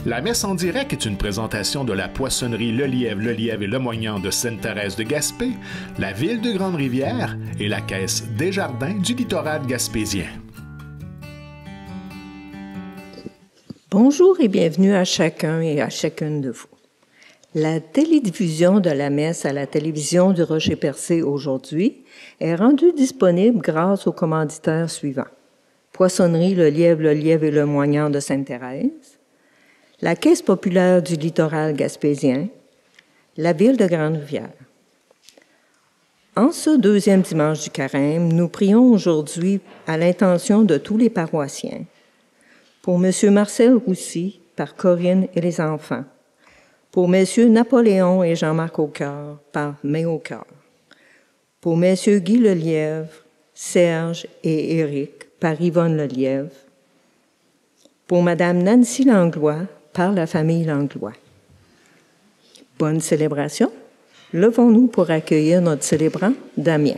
La messe en direct est une présentation de la poissonnerie Le Lièvre et Lemoignant de Sainte-Thérèse de Gaspé, la ville de Grande-Rivière et la caisse Desjardins du littoral gaspésien. Bonjour et bienvenue à chacun et à chacune de vous. La télédiffusion de la messe à la télévision du Rocher-Percé aujourd'hui est rendue disponible grâce aux commanditaires suivants. Poissonnerie Le Lièvre et Lemoignant de Sainte-Thérèse, la Caisse populaire du littoral gaspésien, la ville de Grande-Rivière. En ce deuxième dimanche du carême, nous prions aujourd'hui à l'intention de tous les paroissiens. Pour M. Marcel Roussy, par Corinne et les enfants. Pour M. Napoléon et Jean-Marc Aucoeur, par Main au cœur. Pour M. Guy Lelièvre, Serge et Éric, par Yvonne Lelièvre. Pour Mme Nancy Langlois, par la famille Langlois. Bonne célébration. Levons-nous pour accueillir notre célébrant, Damien.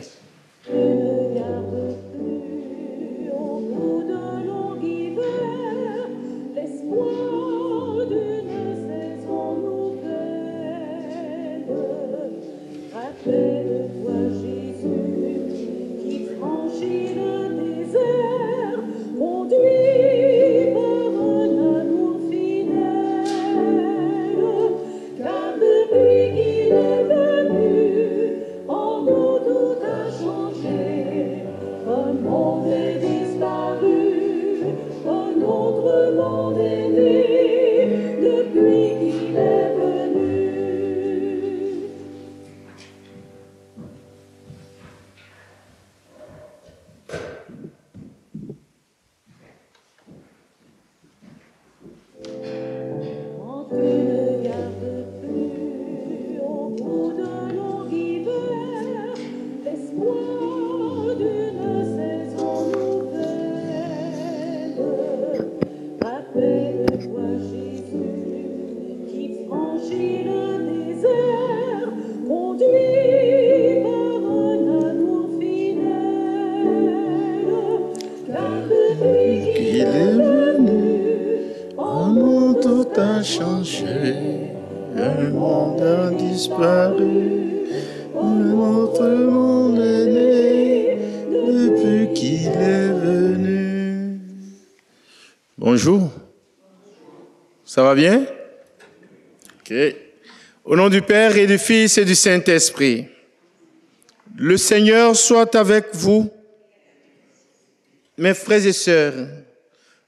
Bonjour, ça va bien? Ok. Au nom du Père et du Fils et du Saint-Esprit, le Seigneur soit avec vous. Mes frères et sœurs,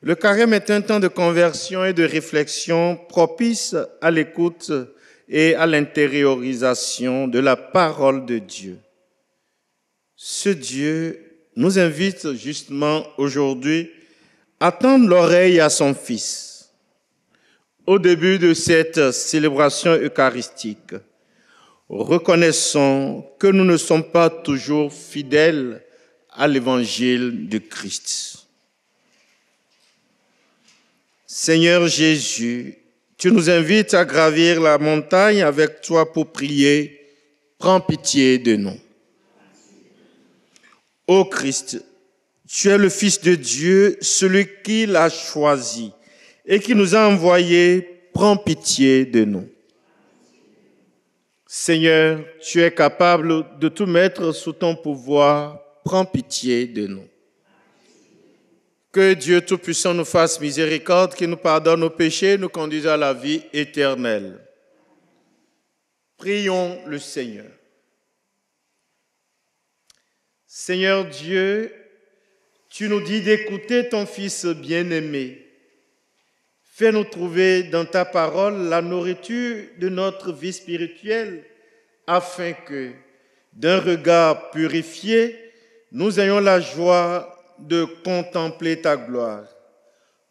le carême est un temps de conversion et de réflexion propice à l'écoute et à l'intériorisation de la parole de Dieu. Ce Dieu nous invite justement aujourd'hui à tendre l'oreille à son Fils. Au début de cette célébration eucharistique, reconnaissons que nous ne sommes pas toujours fidèles à l'évangile de Christ. Seigneur Jésus, tu nous invites à gravir la montagne avec toi pour prier. Prends pitié de nous. Ô Christ, tu es le Fils de Dieu, celui qui l'a choisi et qui nous a envoyés. Prends pitié de nous. Seigneur, tu es capable de tout mettre sous ton pouvoir. Prends pitié de nous. Que Dieu Tout-Puissant nous fasse miséricorde, qu'il nous pardonne nos péchés, nous conduise à la vie éternelle. Prions le Seigneur. Seigneur Dieu, tu nous dis d'écouter ton Fils bien-aimé. Fais-nous trouver dans ta parole la nourriture de notre vie spirituelle, afin que, d'un regard purifié, nous ayons la joie de contempler ta gloire.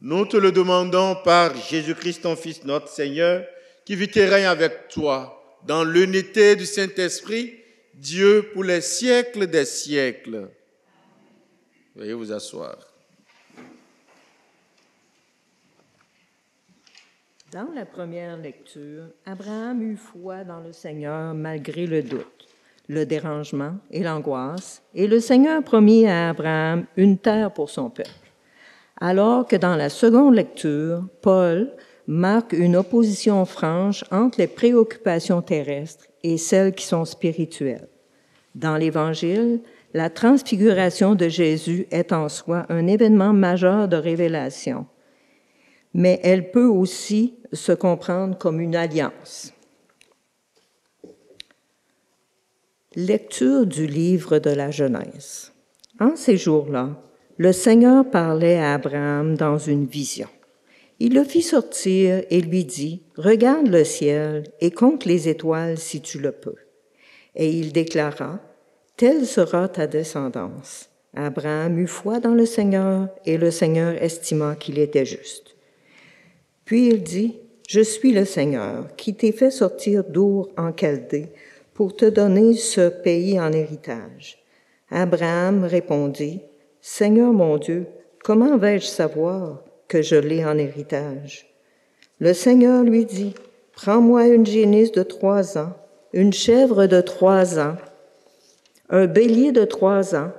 Nous te le demandons par Jésus-Christ, ton Fils, notre Seigneur, qui vit et règne avec toi, dans l'unité du Saint-Esprit, Dieu pour les siècles des siècles. Veuillez vous asseoir. Dans la première lecture, Abraham eut foi dans le Seigneur malgré le doute, le dérangement et l'angoisse, et le Seigneur promit à Abraham une terre pour son peuple. Alors que dans la seconde lecture, Paul marque une opposition franche entre les préoccupations terrestres et celles qui sont spirituelles. Dans l'Évangile, la transfiguration de Jésus est en soi un événement majeur de révélation, mais elle peut aussi se comprendre comme une alliance. Lecture du livre de la Genèse. En ces jours-là, le Seigneur parlait à Abraham dans une vision. Il le fit sortir et lui dit, « Regarde le ciel et compte les étoiles si tu le peux. » Et il déclara, « Telle sera ta descendance. » Abraham eut foi dans le Seigneur et le Seigneur estima qu'il était juste. Puis il dit, « Je suis le Seigneur qui t'ai fait sortir d'Our en Chaldée pour te donner ce pays en héritage. » Abraham répondit, « Seigneur mon Dieu, comment vais-je savoir que je l'ai en héritage? » Le Seigneur lui dit, « Prends-moi une génisse de 3 ans, une chèvre de 3 ans, un bélier de 3 ans,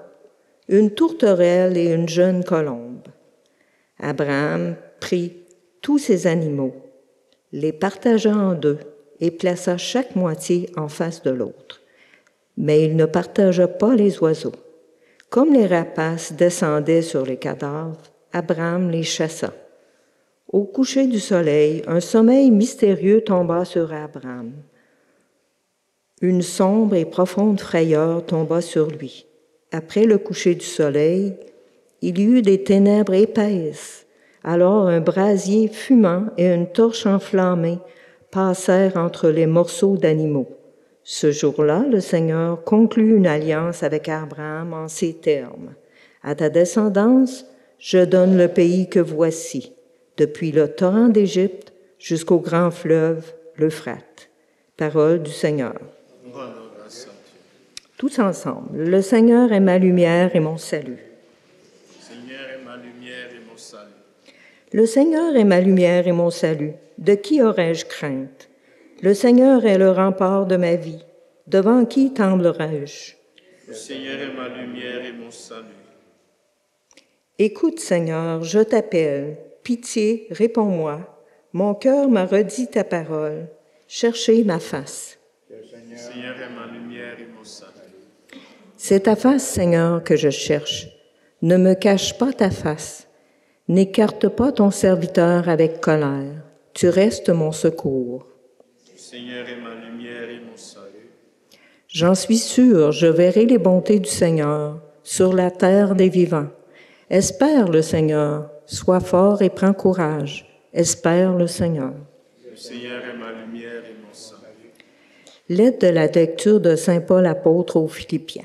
une tourterelle et une jeune colombe. » Abraham prit tous ces animaux, les partagea en 2 et plaça chaque moitié en face de l'autre. Mais il ne partagea pas les oiseaux. Comme les rapaces descendaient sur les cadavres, Abraham les chassa. Au coucher du soleil, un sommeil mystérieux tomba sur Abraham. Une sombre et profonde frayeur tomba sur lui. Après le coucher du soleil, il y eut des ténèbres épaisses. Alors un brasier fumant et une torche enflammée passèrent entre les morceaux d'animaux. Ce jour-là, le Seigneur conclut une alliance avec Abraham en ces termes. « À ta descendance, je donne le pays que voici, depuis le torrent d'Égypte jusqu'au grand fleuve, l'Euphrate. » Parole du Seigneur. Tous ensemble, le Seigneur est ma lumière et mon salut. Seigneur est ma lumière et mon salut. Le Seigneur est ma lumière et mon salut. De qui aurais-je crainte? Le Seigneur est le rempart de ma vie. Devant qui tremblerai-je? Le Seigneur est ma lumière et mon salut. Écoute, Seigneur, je t'appelle. Pitié, réponds-moi. Mon cœur m'a redit ta parole. Cherchez ma face. Le Seigneur est ma lumière et mon salut. C'est ta face, Seigneur, que je cherche. Ne me cache pas ta face. N'écarte pas ton serviteur avec colère. Tu restes mon secours. Le Seigneur est ma lumière et mon salut. J'en suis sûr, je verrai les bontés du Seigneur sur la terre des vivants. Espère le Seigneur, sois fort et prends courage. Espère le Seigneur. Le Seigneur est ma lumière et mon salut. Lettre de la lecture de saint Paul apôtre aux Philippiens.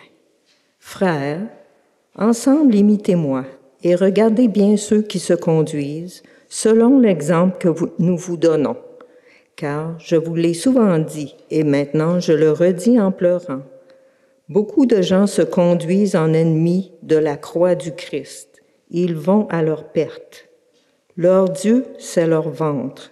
Frères, ensemble imitez-moi et regardez bien ceux qui se conduisent selon l'exemple que nous vous donnons. Car je vous l'ai souvent dit, et maintenant je le redis en pleurant, beaucoup de gens se conduisent en ennemis de la croix du Christ. Ils vont à leur perte. Leur Dieu, c'est leur ventre.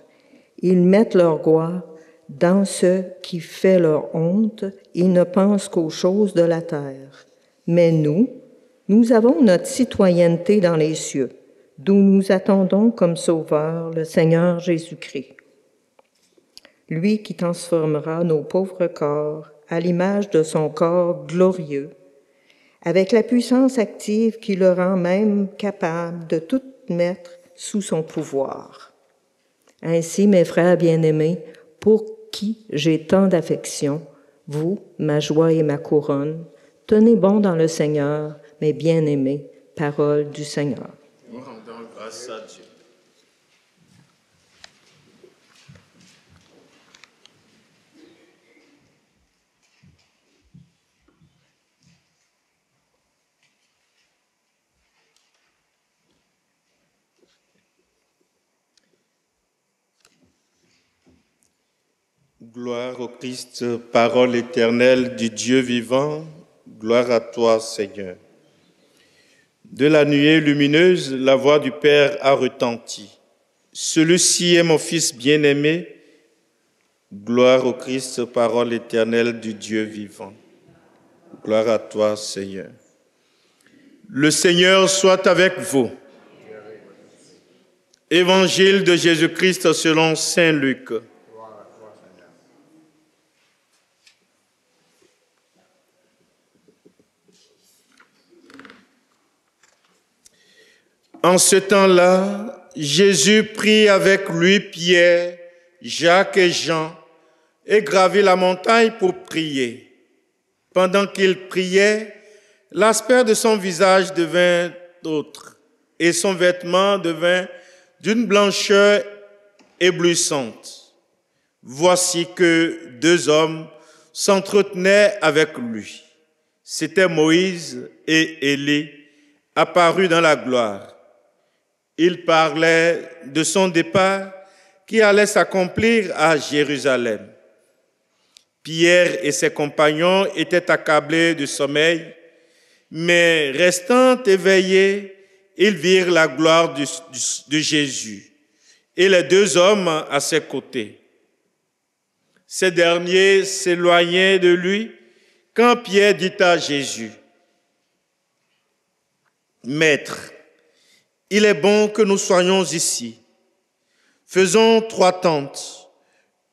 Ils mettent leur gloire dans ce qui fait leur honte. Ils ne pensent qu'aux choses de la terre. Mais nous avons notre citoyenneté dans les cieux, d'où nous attendons comme Sauveur le Seigneur Jésus-Christ. Lui qui transformera nos pauvres corps à l'image de son corps glorieux, avec la puissance active qui le rend même capable de tout mettre sous son pouvoir. Ainsi, mes frères bien-aimés, pour qui j'ai tant d'affection, vous, ma joie et ma couronne, tenez bon dans le Seigneur, mes bien-aimés, parole du Seigneur. Nous rendons grâce à Dieu. Gloire au Christ, parole éternelle du Dieu vivant, gloire à toi, Seigneur. De la nuée lumineuse, la voix du Père a retenti. Celui-ci est mon Fils bien-aimé. Gloire au Christ, parole éternelle du Dieu vivant. Gloire à toi, Seigneur. Le Seigneur soit avec vous. Évangile de Jésus-Christ selon saint Luc. En ce temps-là, Jésus prit avec lui Pierre, Jacques et Jean et gravit la montagne pour prier. Pendant qu'il priait, l'aspect de son visage devint autre et son vêtement devint d'une blancheur éblouissante. Voici que deux hommes s'entretenaient avec lui. C'étaient Moïse et Élie, apparus dans la gloire. Ils parlaient de son départ qui allait s'accomplir à Jérusalem. Pierre et ses compagnons étaient accablés de sommeil, mais restant éveillés, ils virent la gloire de Jésus et les deux hommes à ses côtés. Ces derniers s'éloignaient de lui quand Pierre dit à Jésus, « Maître, il est bon que nous soyons ici. Faisons 3 tentes,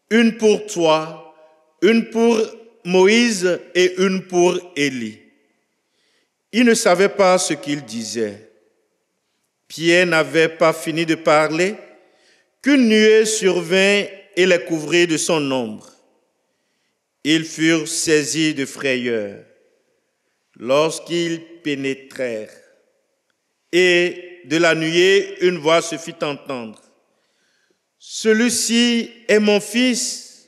une pour toi, une pour Moïse et une pour Élie. » Il ne savait pas ce qu'il disait. Pierre n'avait pas fini de parler qu'une nuée survint et les couvrit de son ombre. Ils furent saisis de frayeur lorsqu'ils pénétrèrent. Et de la nuée, une voix se fit entendre. « Celui-ci est mon fils,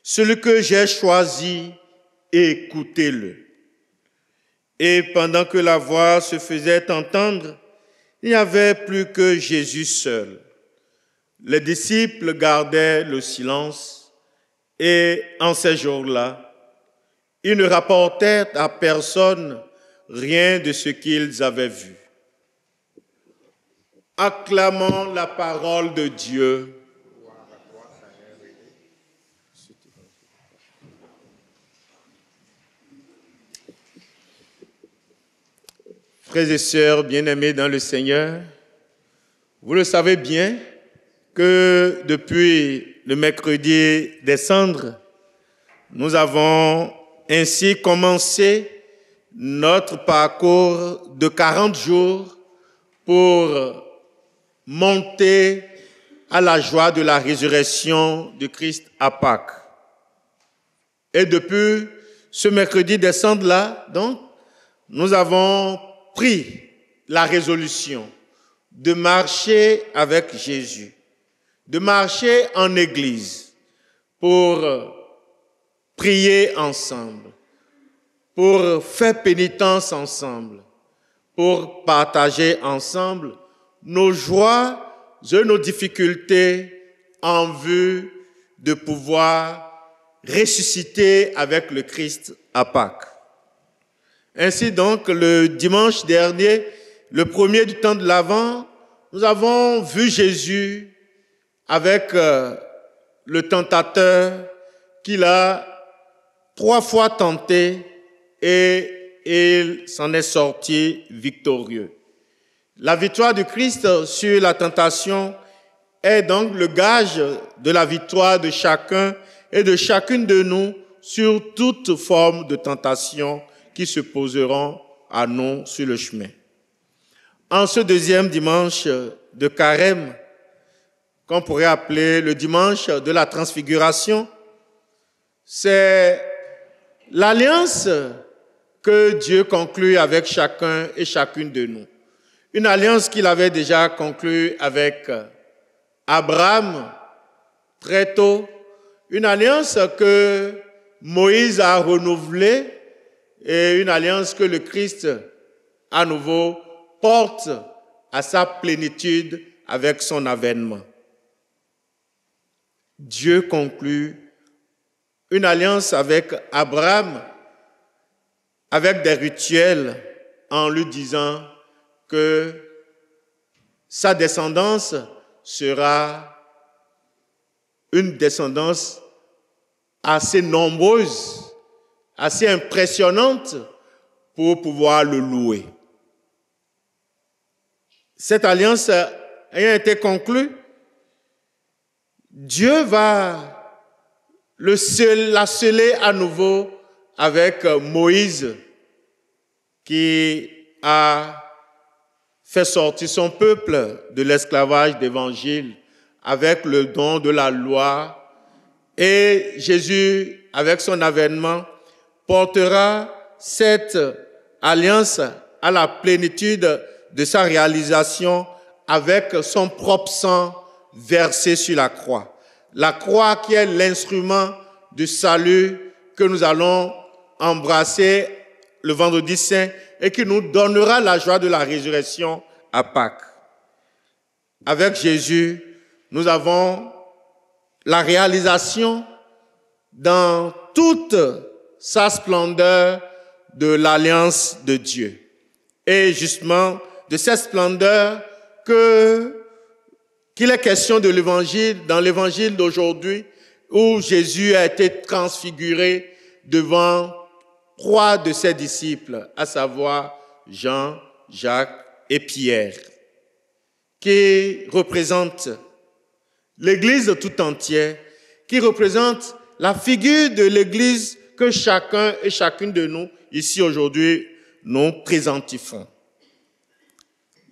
celui que j'ai choisi, écoutez-le. » Et pendant que la voix se faisait entendre, il n'y avait plus que Jésus seul. Les disciples gardaient le silence et en ces jours-là, ils ne rapportèrent à personne rien de ce qu'ils avaient vu. Acclamons la parole de Dieu. Frères et sœurs bien-aimés dans le Seigneur, vous le savez bien que depuis le mercredi des Cendres, nous avons ainsi commencé notre parcours de 40 jours pour monter à la joie de la résurrection de Christ à Pâques. Et depuis ce mercredi des Cendres-là, donc, nous avons pris la résolution de marcher avec Jésus, de marcher en Église pour prier ensemble, pour faire pénitence ensemble, pour partager ensemble nos joies et nos difficultés en vue de pouvoir ressusciter avec le Christ à Pâques. Ainsi donc, le dimanche dernier, le premier du temps de l'Avent, nous avons vu Jésus avec le tentateur qu'il a 3 fois tenté et il s'en est sorti victorieux. La victoire du Christ sur la tentation est donc le gage de la victoire de chacun et de chacune de nous sur toute forme de tentation qui se poseront à nous sur le chemin. En ce deuxième dimanche de Carême, qu'on pourrait appeler le dimanche de la transfiguration, c'est l'alliance que Dieu conclut avec chacun et chacune de nous. Une alliance qu'il avait déjà conclue avec Abraham très tôt, une alliance que Moïse a renouvelée et une alliance que le Christ, à nouveau, porte à sa plénitude avec son avènement. Dieu conclut une alliance avec Abraham, avec des rituels, en lui disant que sa descendance sera une descendance assez nombreuse, assez impressionnante pour pouvoir le louer. Cette alliance ayant été conclu, Dieu va la sceller à nouveau avec Moïse qui a fait sortir son peuple de l'esclavage d'évangile avec le don de la loi. Et Jésus, avec son avènement, portera cette alliance à la plénitude de sa réalisation avec son propre sang versé sur la croix. La croix qui est l'instrument du salut que nous allons embrasser le vendredi saint et qui nous donnera la joie de la résurrection à Pâques. Avec Jésus, nous avons la réalisation dans toute sa splendeur de l'alliance de Dieu. Et justement, de cette splendeur qu'il est question de l'évangile, dans l'évangile d'aujourd'hui, où Jésus a été transfiguré devant 3 de ses disciples, à savoir Jean, Jacques et Pierre, qui représentent l'Église tout entière, qui représente la figure de l'Église que chacun et chacune de nous, ici aujourd'hui, nous présentifions.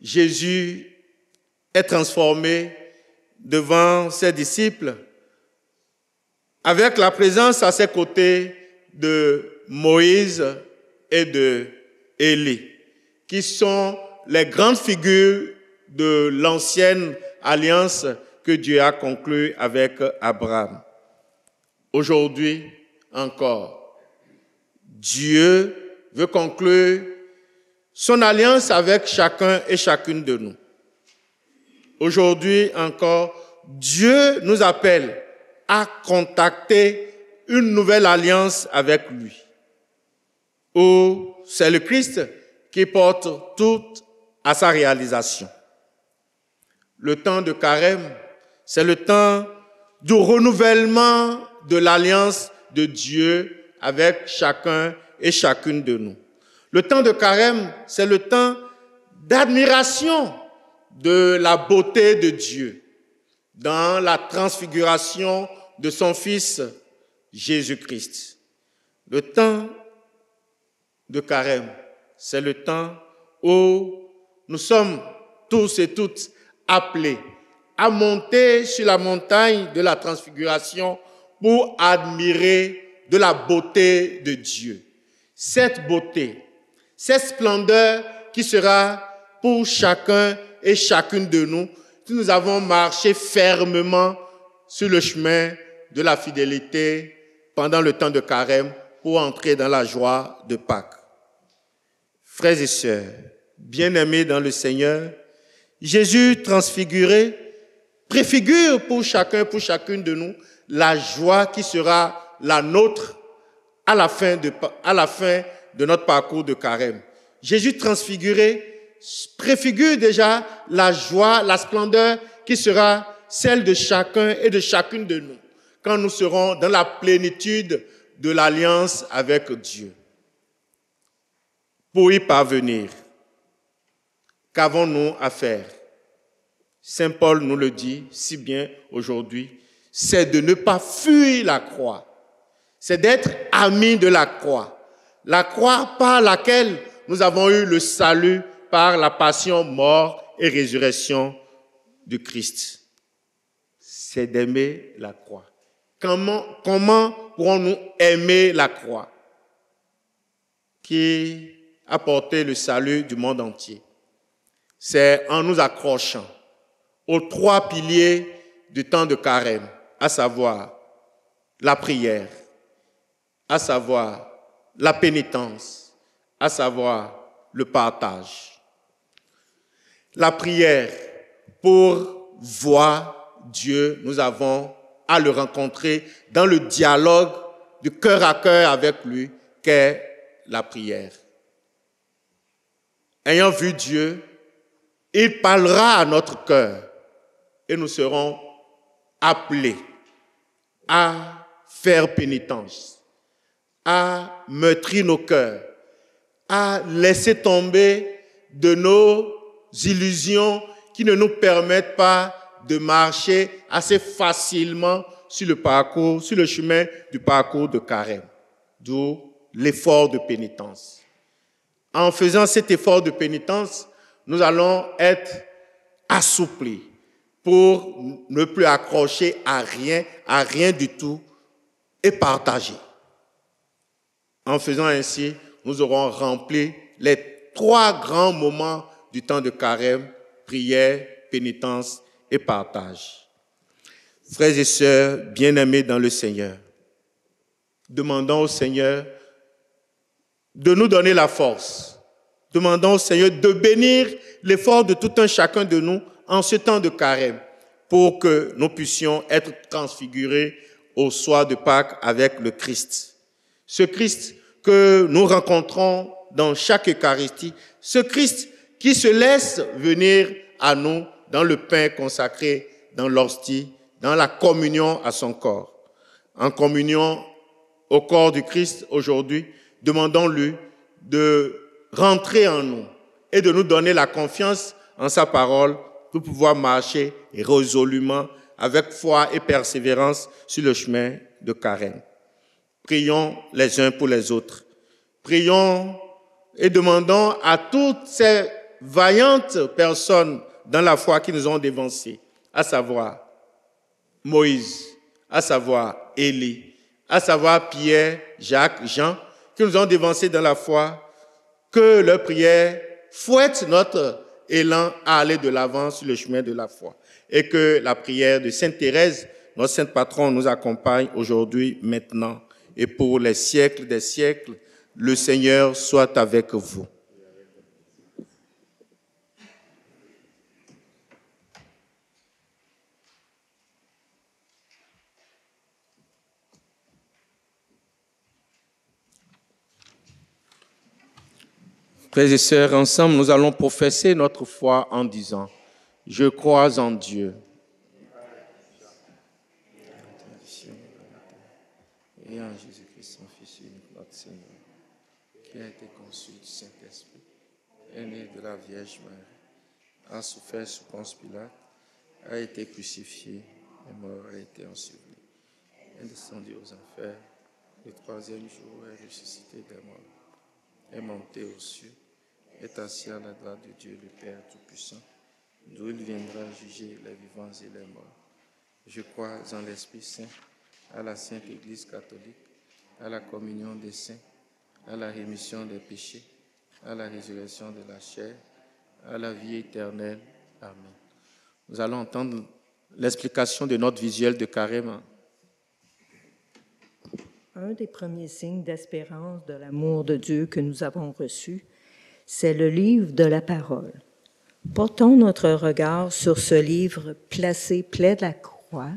Jésus est transformé devant ses disciples avec la présence à ses côtés de Moïse et de Élie, qui sont les grandes figures de l'ancienne alliance que Dieu a conclue avec Abraham. Aujourd'hui encore, Dieu veut conclure son alliance avec chacun et chacune de nous. Aujourd'hui encore, Dieu nous appelle à contacter une nouvelle alliance avec lui, où c'est le Christ qui porte tout à sa réalisation. Le temps de Carême, c'est le temps du renouvellement de l'alliance de Dieu avec chacun et chacune de nous. Le temps de Carême, c'est le temps d'admiration de la beauté de Dieu dans la transfiguration de son Fils Jésus-Christ. Le temps de Carême, c'est le temps où nous sommes tous et toutes appelés à monter sur la montagne de la transfiguration pour admirer de la beauté de Dieu. Cette beauté, cette splendeur qui sera pour chacun et chacune de nous, si nous avons marché fermement sur le chemin de la fidélité pendant le temps de Carême pour entrer dans la joie de Pâques. Frères et sœurs, bien-aimés dans le Seigneur, Jésus transfiguré préfigure pour chacun, pour chacune de nous, la joie qui sera la nôtre à la fin de notre parcours de Carême. Jésus transfiguré préfigure déjà la joie, la splendeur qui sera celle de chacun et de chacune de nous quand nous serons dans la plénitude de l'alliance avec Dieu. Pour y parvenir, qu'avons-nous à faire? Saint Paul nous le dit si bien aujourd'hui, c'est de ne pas fuir la croix, c'est d'être amis de la croix par laquelle nous avons eu le salut par la passion, mort et résurrection du Christ. C'est d'aimer la croix. Comment pourrons-nous aimer la croix qui a porté le salut du monde entier? C'est en nous accrochant aux 3 piliers du temps de Carême, à savoir la prière, à savoir la pénitence, à savoir le partage. La prière, pour voir Dieu, nous avons à le rencontrer dans le dialogue du cœur à cœur avec lui, qu'est la prière. Ayant vu Dieu, il parlera à notre cœur et nous serons appelés à faire pénitence, à meurtrir nos cœurs, à laisser tomber de nos illusions qui ne nous permettent pas de marcher assez facilement sur le chemin du parcours de carême, d'où l'effort de pénitence. En faisant cet effort de pénitence, nous allons être assouplis pour ne plus accrocher à rien du tout et partager. En faisant ainsi, nous aurons rempli les 3 grands moments du temps de carême, prière, pénitence et partage. Frères et sœurs bien-aimés dans le Seigneur, demandons au Seigneur de nous donner la force. Demandons au Seigneur de bénir l'effort de tout un chacun de nous en ce temps de carême pour que nous puissions être transfigurés au soir de Pâques avec le Christ. Ce Christ que nous rencontrons dans chaque Eucharistie, ce Christ qui se laisse venir à nous dans le pain consacré, dans l'hostie, dans la communion à son corps. En communion au corps du Christ aujourd'hui, demandons-lui de rentrer en nous et de nous donner la confiance en sa parole pour pouvoir marcher résolument avec foi et persévérance sur le chemin de carême. Prions les uns pour les autres. Prions et demandons à toutes ces vaillantes personnes dans la foi qui nous ont dévancés, à savoir Moïse, à savoir Élie, à savoir Pierre, Jacques, Jean, qui nous ont dévancés dans la foi, que leur prière fouette notre élan à aller de l'avant sur le chemin de la foi. Et que la prière de Sainte Thérèse, notre sainte patronne, nous accompagne aujourd'hui, maintenant, et pour les siècles des siècles. Le Seigneur soit avec vous. Frères et sœurs, ensemble, nous allons professer notre foi en disant « Je crois en Dieu ». Et en Jésus-Christ, son Fils unique, notre Seigneur, qui a été conçu du Saint-Esprit, est né de la Vierge Marie, a souffert sous Ponce Pilate, a été crucifié, est mort, a été enseveli, est descendu aux enfers, le 3e jour est ressuscité des morts, est monté aux cieux, est assis à la droite de Dieu le Père Tout-Puissant, d'où il viendra juger les vivants et les morts. Je crois en l'Esprit Saint, à la Sainte Église catholique, à la communion des saints, à la rémission des péchés, à la résurrection de la chair, à la vie éternelle. Amen. Nous allons entendre l'explication de notre visuel de carême. Un des premiers signes d'espérance de l'amour de Dieu que nous avons reçu, c'est le livre de la parole. Portons notre regard sur ce livre placé près de la croix,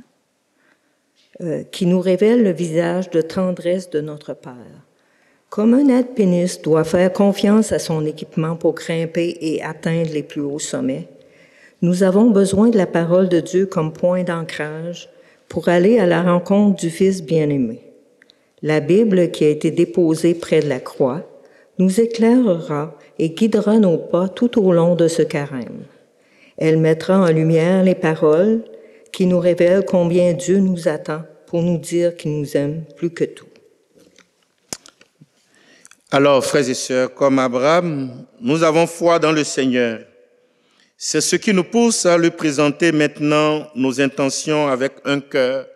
qui nous révèle le visage de tendresse de notre Père. Comme un alpiniste doit faire confiance à son équipement pour grimper et atteindre les plus hauts sommets, nous avons besoin de la parole de Dieu comme point d'ancrage pour aller à la rencontre du Fils bien-aimé. La Bible qui a été déposée près de la croix nous éclairera et guidera nos pas tout au long de ce carême. Elle mettra en lumière les paroles qui nous révèlent combien Dieu nous attend pour nous dire qu'il nous aime plus que tout. Alors, frères et sœurs, comme Abraham, nous avons foi dans le Seigneur. C'est ce qui nous pousse à lui présenter maintenant nos intentions avec un cœur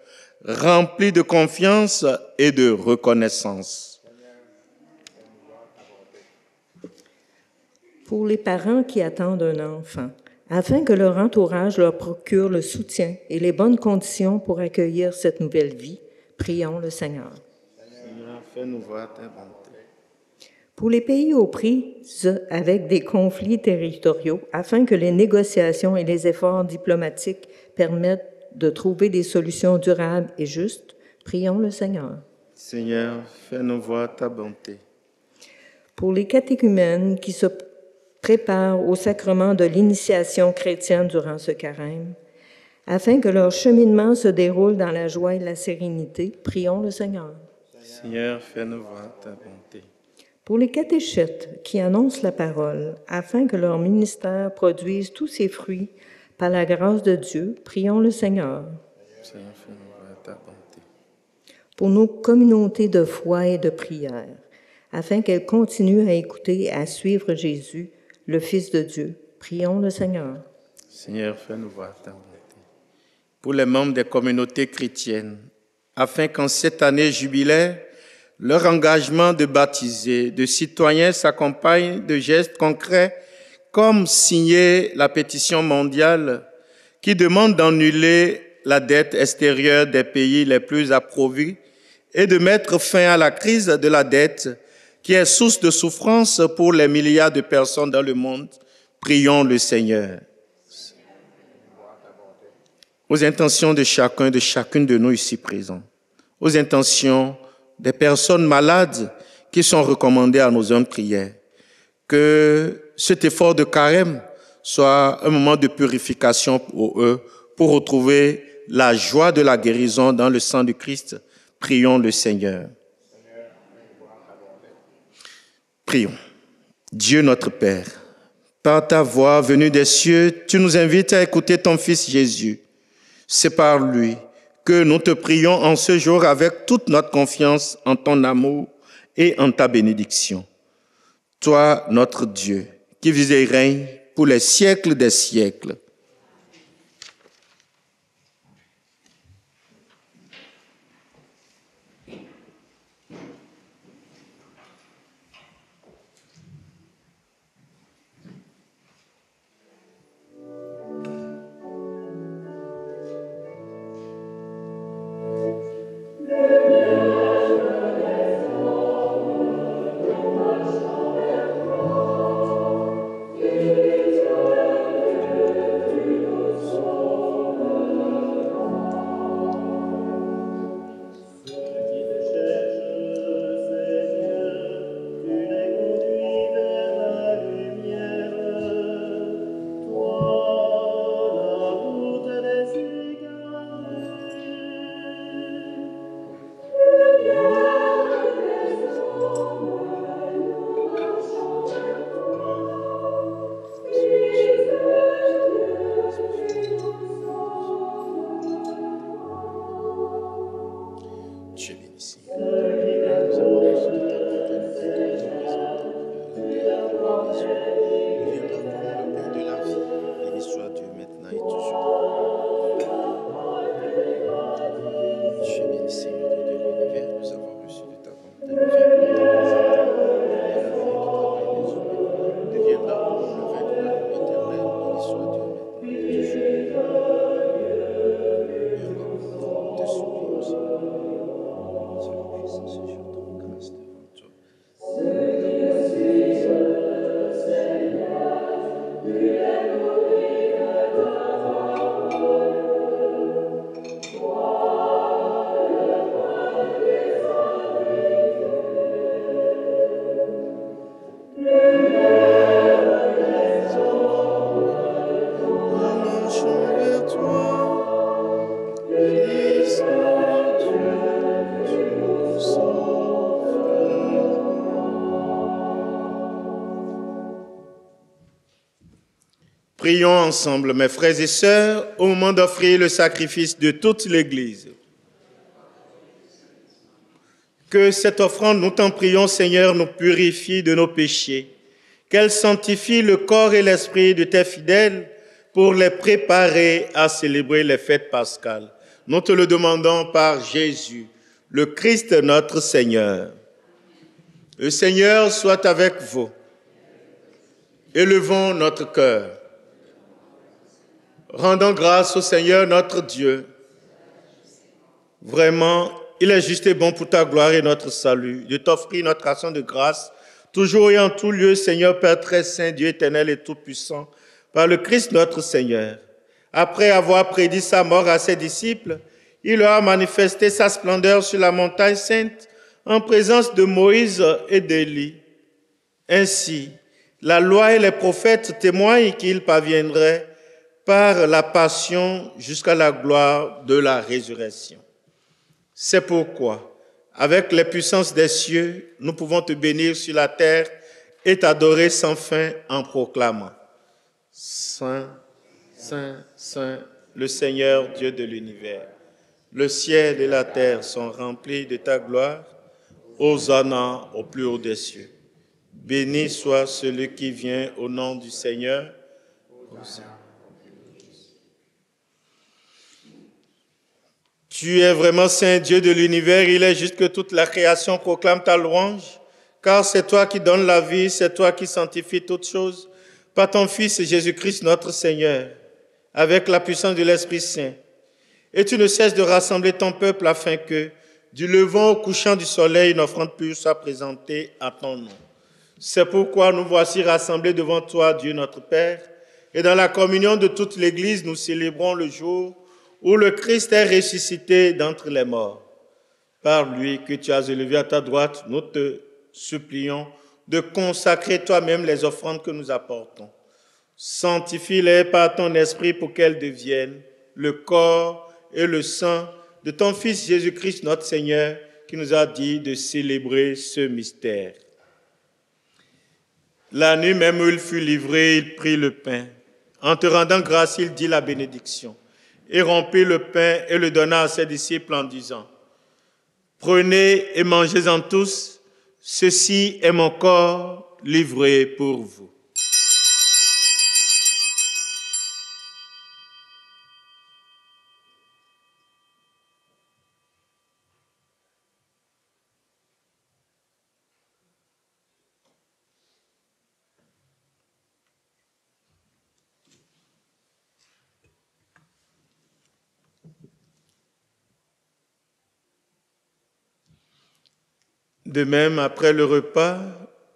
rempli de confiance et de reconnaissance. Pour les parents qui attendent un enfant, afin que leur entourage leur procure le soutien et les bonnes conditions pour accueillir cette nouvelle vie, prions le Seigneur. Seigneur, fais-nous voir ta bonté. Pour les pays aux prises avec des conflits territoriaux, afin que les négociations et les efforts diplomatiques permettent de trouver des solutions durables et justes, prions le Seigneur. Seigneur, fais-nous voir ta bonté. Pour les catéchumènes qui se préparent au sacrement de l'initiation chrétienne durant ce carême, afin que leur cheminement se déroule dans la joie et la sérénité, prions le Seigneur. Seigneur, fais-nous voir ta bonté. Pour les catéchètes qui annoncent la parole, afin que leur ministère produise tous ses fruits Par la grâce de Dieu, prions le Seigneur. Seigneur, fais-nous ta bonté. Pour nos communautés de foi et de prière, afin qu'elles continuent à écouter et à suivre Jésus, le Fils de Dieu. Prions le Seigneur. Seigneur, fais-nous voir ta bonté. Pour les membres des communautés chrétiennes, afin qu'en cette année jubilaire, leur engagement de baptisés, de citoyens s'accompagne de gestes concrets comme signer la pétition mondiale qui demande d'annuler la dette extérieure des pays les plus appauvris et de mettre fin à la crise de la dette qui est source de souffrance pour les milliards de personnes dans le monde. Prions le Seigneur. Aux intentions de chacun, de chacune de nous ici présents, aux intentions des personnes malades qui sont recommandées à nos hommes de prière, que cet effort de carême soit un moment de purification pour eux, pour retrouver la joie de la guérison dans le sang du Christ. Prions le Seigneur. Prions. Dieu notre Père, par ta voix venue des cieux, tu nous invites à écouter ton Fils Jésus. C'est par lui que nous te prions en ce jour avec toute notre confiance en ton amour et en ta bénédiction. Toi, notre Dieu, qui vis et règne pour les siècles des siècles. Prions ensemble, mes frères et sœurs, au moment d'offrir le sacrifice de toute l'Église. Que cette offrande, nous t'en prions, Seigneur, nous purifie de nos péchés, qu'elle sanctifie le corps et l'esprit de tes fidèles pour les préparer à célébrer les fêtes pascales. Nous te le demandons par Jésus, le Christ notre Seigneur. Le Seigneur soit avec vous. Élevons notre cœur. Rendons grâce au Seigneur notre Dieu. Vraiment, il est juste et bon pour ta gloire et notre salut, de t'offrir notre action de grâce, toujours et en tout lieu, Seigneur Père très saint, Dieu éternel et tout-puissant, par le Christ notre Seigneur. Après avoir prédit sa mort à ses disciples, il leur a manifesté sa splendeur sur la montagne sainte, en présence de Moïse et d'Élie. Ainsi, la loi et les prophètes témoignent qu'il parviendrait par la passion jusqu'à la gloire de la résurrection. C'est pourquoi, avec les puissances des cieux, nous pouvons te bénir sur la terre et t'adorer sans fin en proclamant: Saint, Saint, Saint, le Seigneur Dieu de l'univers. Le ciel et la terre sont remplis de ta gloire. Hosanna au plus haut des cieux. Béni soit celui qui vient au nom du Seigneur. Tu es vraiment Saint Dieu de l'univers. Il est juste que toute la création proclame ta louange. Car c'est toi qui donnes la vie, c'est toi qui sanctifies toutes choses. Par ton Fils Jésus-Christ notre Seigneur, avec la puissance de l'Esprit Saint. Et tu ne cesses de rassembler ton peuple afin que, du levant au couchant du soleil, une offrande pure soit présentée à ton nom. C'est pourquoi nous voici rassemblés devant toi, Dieu notre Père, et dans la communion de toute l'Église, nous célébrons le jour où le Christ est ressuscité d'entre les morts. Par lui que tu as élevé à ta droite, nous te supplions de consacrer toi-même les offrandes que nous apportons. Sanctifie-les par ton esprit pour qu'elles deviennent le corps et le sang de ton Fils Jésus-Christ notre Seigneur, qui nous a dit de célébrer ce mystère. La nuit même où il fut livré, il prit le pain. En te rendant grâce, il dit la bénédiction, et rompit le pain et le donna à ses disciples en disant, « Prenez et mangez-en tous, ceci est mon corps livré pour vous. » De même, après le repas,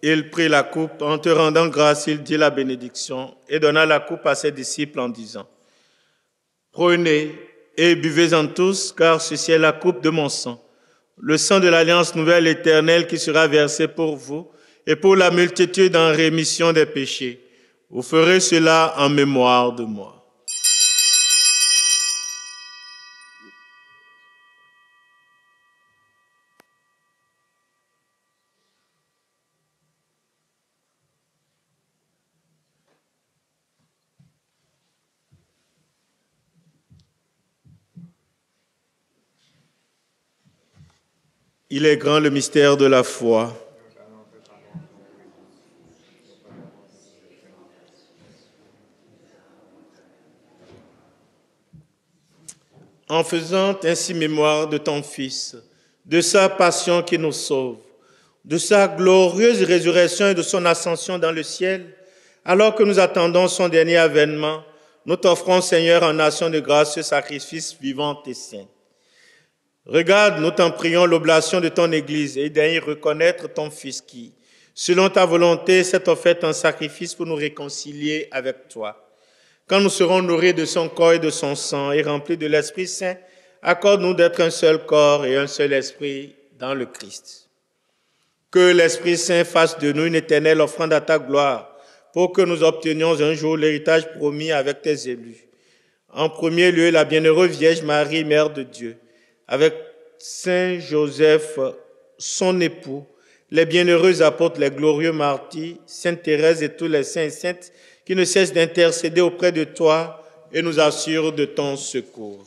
il prit la coupe. En te rendant grâce, il dit la bénédiction et donna la coupe à ses disciples en disant, « Prenez et buvez-en tous, car ceci est la coupe de mon sang, le sang de l'alliance nouvelle éternelle qui sera versé pour vous et pour la multitude en rémission des péchés. Vous ferez cela en mémoire de moi. » Il est grand le mystère de la foi. En faisant ainsi mémoire de ton Fils, de sa passion qui nous sauve, de sa glorieuse résurrection et de son ascension dans le ciel, alors que nous attendons son dernier avènement, nous t'offrons, Seigneur, en nation de grâce, ce sacrifice vivant et saint. Regarde, nous t'en prions, l'oblation de ton Église et d'y reconnaître ton Fils qui, selon ta volonté, s'est offert un sacrifice pour nous réconcilier avec toi. Quand nous serons nourris de son corps et de son sang et remplis de l'Esprit Saint, accorde-nous d'être un seul corps et un seul esprit dans le Christ. Que l'Esprit Saint fasse de nous une éternelle offrande à ta gloire pour que nous obtenions un jour l'héritage promis avec tes élus. En premier lieu, la bienheureuse Vierge Marie, Mère de Dieu, avec Saint Joseph, son époux, les bienheureux apôtres, les glorieux martyrs, Sainte Thérèse et tous les saints et saintes qui ne cessent d'intercéder auprès de toi et nous assurent de ton secours.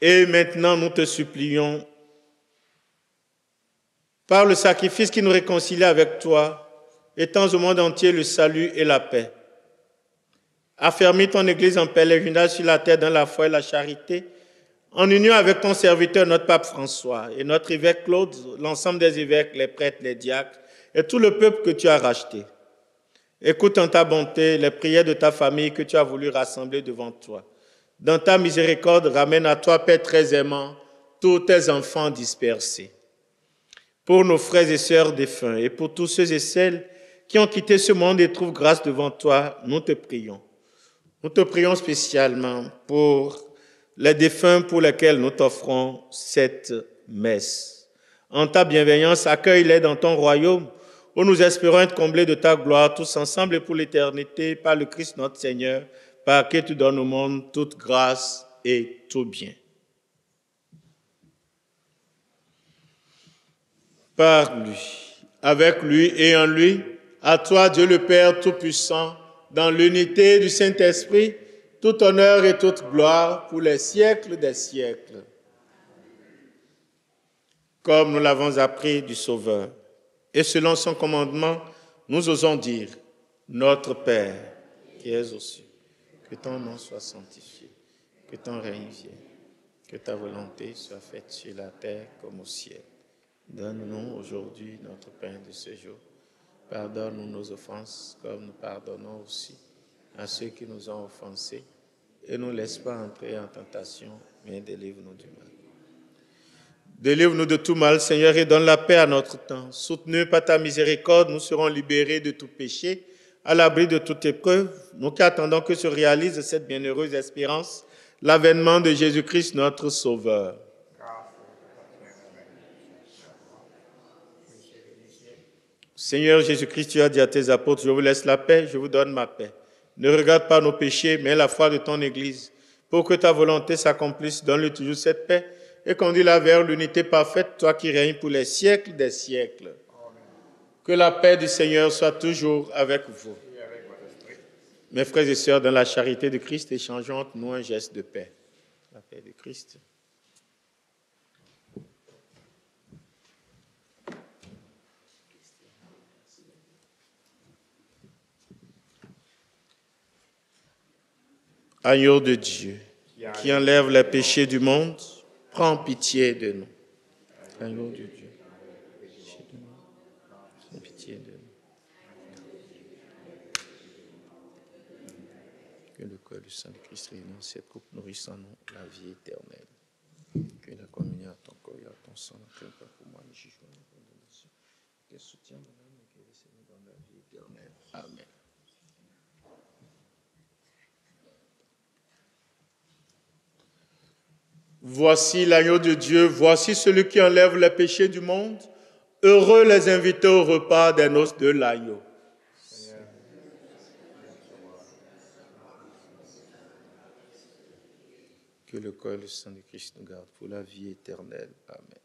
Et maintenant, nous te supplions, par le sacrifice qui nous réconcilie avec toi, étends au monde entier le salut et la paix. Affermis ton Église en pèlerinage sur la terre dans la foi et la charité, en union avec ton serviteur, notre pape François, et notre évêque Claude, l'ensemble des évêques, les prêtres, les diacres, et tout le peuple que tu as racheté. Écoute en ta bonté les prières de ta famille que tu as voulu rassembler devant toi. Dans ta miséricorde, ramène à toi, Père très aimant, tous tes enfants dispersés. Pour nos frères et sœurs défunts, et pour tous ceux et celles qui ont quitté ce monde et trouvent grâce devant toi, nous te prions. Nous te prions spécialement pour les défunts pour lesquels nous t'offrons cette messe. En ta bienveillance, accueille-les dans ton royaume, où nous espérons être comblés de ta gloire, tous ensemble et pour l'éternité, par le Christ notre Seigneur, par qui tu donnes au monde toute grâce et tout bien. Par lui, avec lui et en lui, à toi, Dieu le Père Tout-Puissant, dans l'unité du Saint-Esprit, tout honneur et toute gloire pour les siècles des siècles. Comme nous l'avons appris du Sauveur, et selon son commandement, nous osons dire, Notre Père, qui es aux cieux, que ton nom soit sanctifié, que ton règne vienne, que ta volonté soit faite sur la terre comme au ciel. Donne-nous aujourd'hui notre pain de ce jour. Pardonne-nous nos offenses, comme nous pardonnons aussi à ceux qui nous ont offensés. Et ne nous laisse pas entrer en tentation, mais délivre-nous du mal. Délivre-nous de tout mal, Seigneur, et donne la paix à notre temps. Soutenus par ta miséricorde, nous serons libérés de tout péché, à l'abri de toute épreuve, nous qui attendons que se réalise cette bienheureuse espérance, l'avènement de Jésus-Christ, notre Sauveur. Seigneur Jésus-Christ, tu as dit à tes apôtres, je vous laisse la paix, je vous donne ma paix. Ne regarde pas nos péchés, mais la foi de ton Église. Pour que ta volonté s'accomplisse, donne-lui toujours cette paix et conduis-la vers l'unité parfaite, toi qui règnes pour les siècles des siècles. Amen. Que la paix du Seigneur soit toujours avec vous. Mes frères et sœurs, dans la charité de Christ, échangeons entre nous un geste de paix. La paix de Christ. Agneau de Dieu, qui enlève les péchés du monde, prends pitié de nous. Agneau de Dieu, prends pitié de nous. Que le corps du sang de Christ réunisse cette coupe nourrisse en nous la vie éternelle. Que la communion à ton corps et à ton sang n'entraîne pas pour moi le jugement et la condamnation. Qu'elle soutienne mon âme et qu'elle laisse dans la vie éternelle. Amen. Voici l'agneau de Dieu, voici celui qui enlève les péchés du monde. Heureux les invités au repas des noces de l'agneau. Que le corps et le sang de Christ nous gardent pour la vie éternelle. Amen.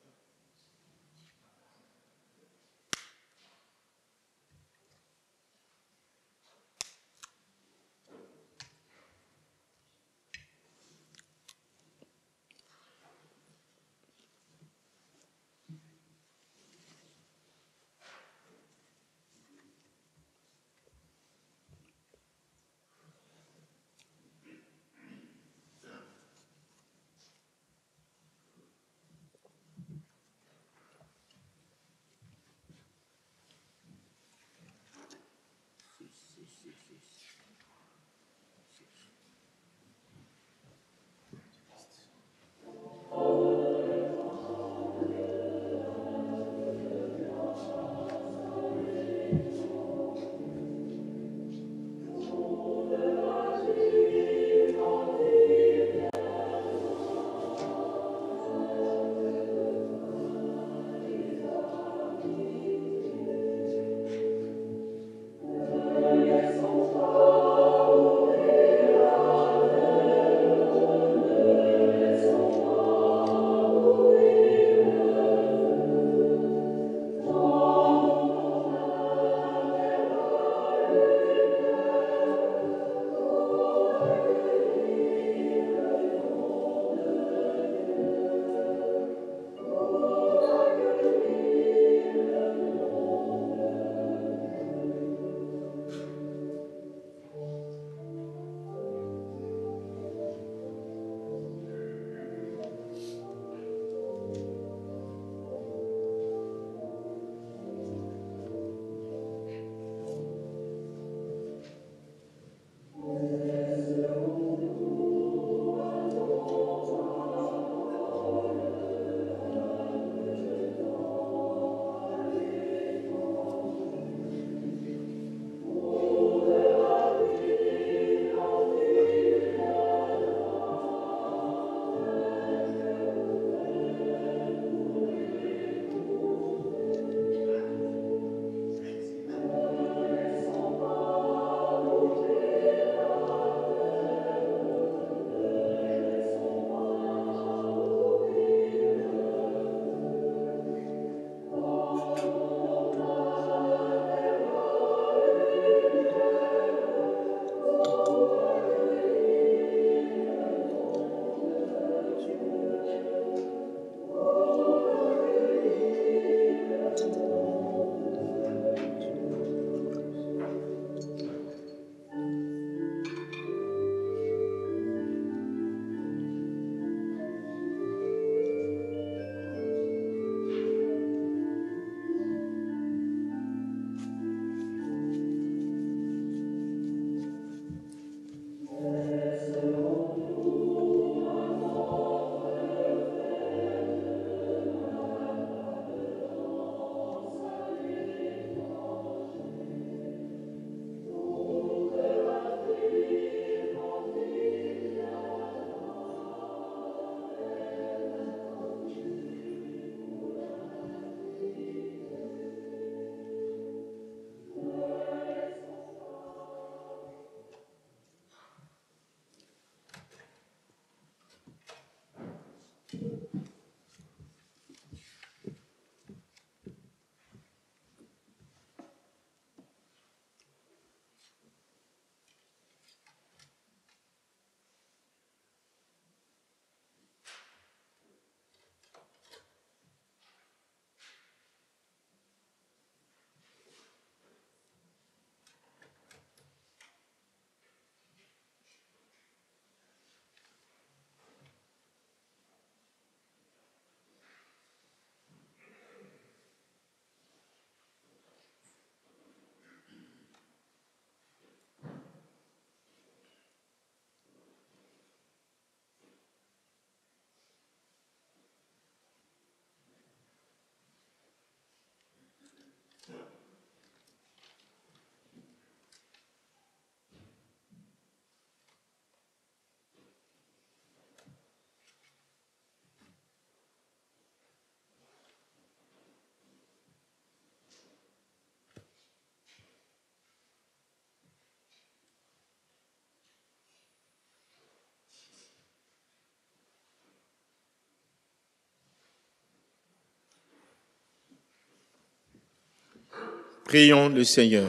Prions le Seigneur.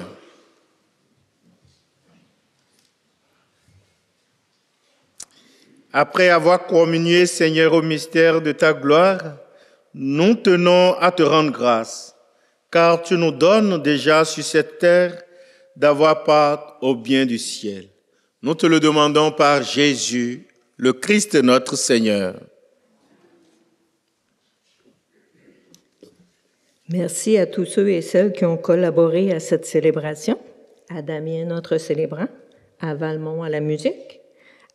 Après avoir communié, Seigneur, au mystère de ta gloire, nous tenons à te rendre grâce, car tu nous donnes déjà sur cette terre d'avoir part au bien du ciel. Nous te le demandons par Jésus, le Christ notre Seigneur. Merci à tous ceux et celles qui ont collaboré à cette célébration, à Damien, notre célébrant, à Valmont à la musique,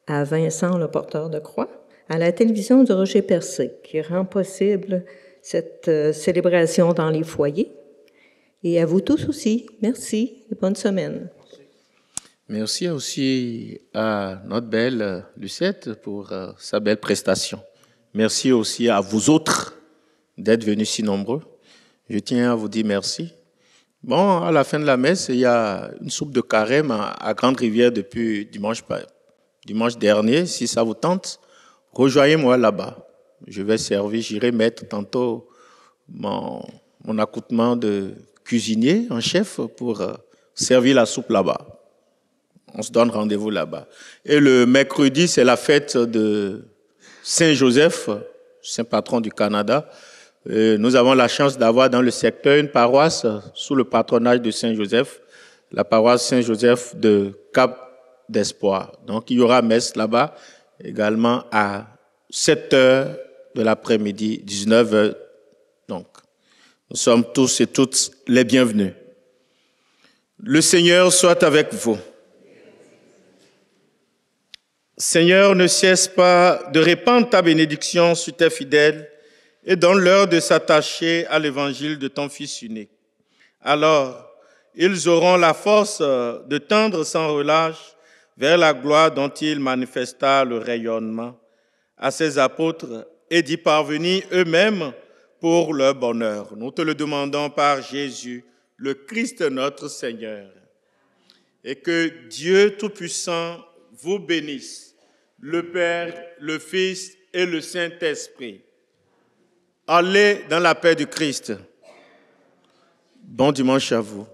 à Vincent, le porteur de croix, à la télévision de Roger Percé, qui rend possible cette célébration dans les foyers, et à vous tous aussi. Merci et bonne semaine. Merci aussi à notre belle Lucette pour sa belle prestation. Merci aussi à vous autres d'être venus si nombreux. Je tiens à vous dire merci. Bon, à la fin de la messe, il y a une soupe de carême à Grande-Rivière depuis dimanche dernier. Si ça vous tente, rejoignez-moi là-bas. Je vais servir, j'irai mettre tantôt mon accoutrement de cuisinier en chef pour servir la soupe là-bas. On se donne rendez-vous là-bas. Et le mercredi, c'est la fête de Saint-Joseph, saint patron du Canada. Nous avons la chance d'avoir dans le secteur une paroisse sous le patronage de Saint-Joseph, la paroisse Saint-Joseph de Cap d'Espoir. Donc, il y aura messe là-bas également à 7h de l'après-midi, 19h. Donc, nous sommes tous et toutes les bienvenus. Le Seigneur soit avec vous. Seigneur, ne cesse pas de répandre ta bénédiction sur tes fidèles et donne-leur de s'attacher à l'évangile de ton Fils unique. Alors, ils auront la force de tendre sans relâche vers la gloire dont il manifesta le rayonnement à ses apôtres et d'y parvenir eux-mêmes pour leur bonheur. Nous te le demandons par Jésus, le Christ notre Seigneur. Et que Dieu Tout-Puissant vous bénisse, le Père, le Fils et le Saint-Esprit. Allez dans la paix du Christ. Bon dimanche à vous.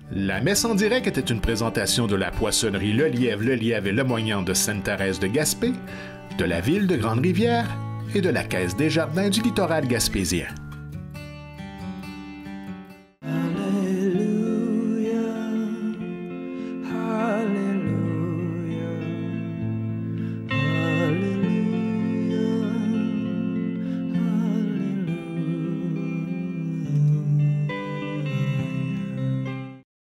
La messe en direct était une présentation de la poissonnerie Le Lièvre et Le Moignant de Sainte-Thérèse de Gaspé, de la ville de Grande-Rivière et de la Caisse des Jardins du littoral gaspésien.